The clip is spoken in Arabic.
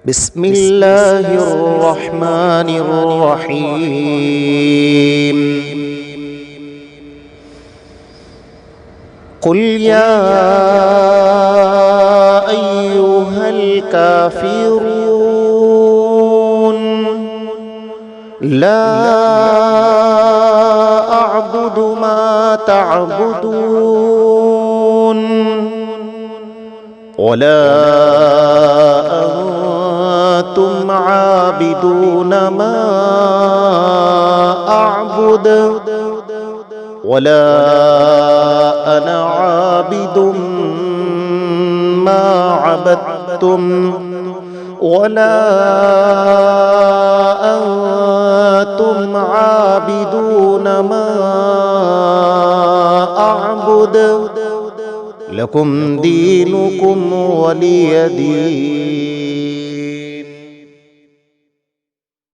بسم الله الرحمن الرحيم. قل يا أيها الكافرون لا أعبد ما تعبدون ولا أنتم عابدون ما أعبد ولا أنا عابد ما عبدتم ولا أنتم عابدون ما أعبد لكم دينكم ولي دين.